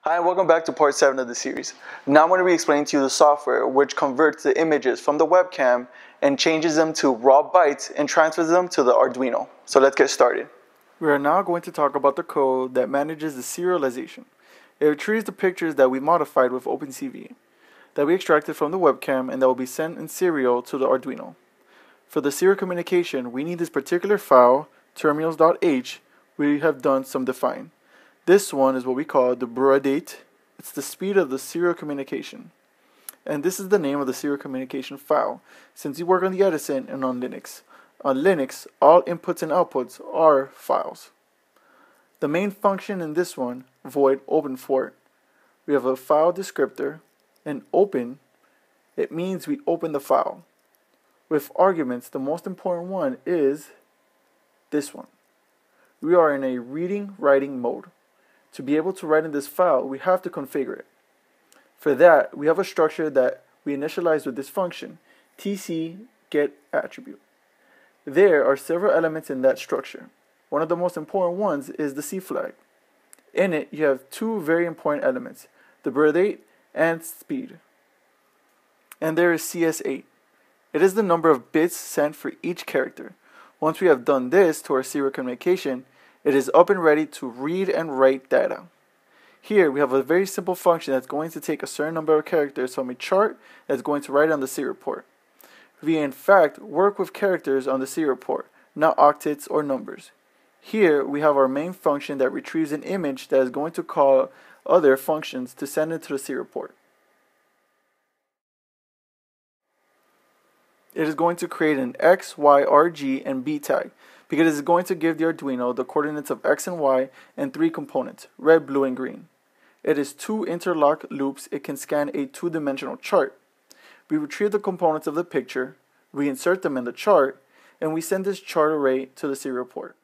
Hi, and welcome back to part 7 of the series. Now I'm going to be explaining to you the software which converts the images from the webcam and changes them to raw bytes and transfers them to the Arduino. So let's get started. We are now going to talk about the code that manages the serialization. It retrieves the pictures that we modified with OpenCV, that we extracted from the webcam, and that will be sent in serial to the Arduino. For the serial communication, we need this particular file, terminals.h. We have done some define. This one is what we call the Bura date. It's the speed of the serial communication. And this is the name of the serial communication file, since you work on the Edison and on Linux. On Linux, all inputs and outputs are files. The main function in this one, void open for it. We have a file descriptor, and open, it means we open the file. With arguments, the most important one is this one. We are in a reading-writing mode. To be able to write in this file, we have to configure it. For that, we have a structure that we initialize with this function, tcGetAttribute. There are several elements in that structure. One of the most important ones is the C flag. In it, you have two very important elements, the birth date and speed. And there is CS8. It is the number of bits sent for each character. Once we have done this to our serial communication, it is up and ready to read and write data. Here we have a very simple function that's going to take a certain number of characters from a chart that's going to write on the serial port. We in fact work with characters on the serial port, not octets or numbers. Here we have our main function that retrieves an image that is going to call other functions to send it to the serial port. It is going to create an X, Y, RG, and B tag, because it is going to give the Arduino the coordinates of X and Y and 3 components, red, blue, and green. It is 2 interlock loops. It can scan a 2-dimensional chart. We retrieve the components of the picture, we insert them in the chart, and we send this chart array to the serial port.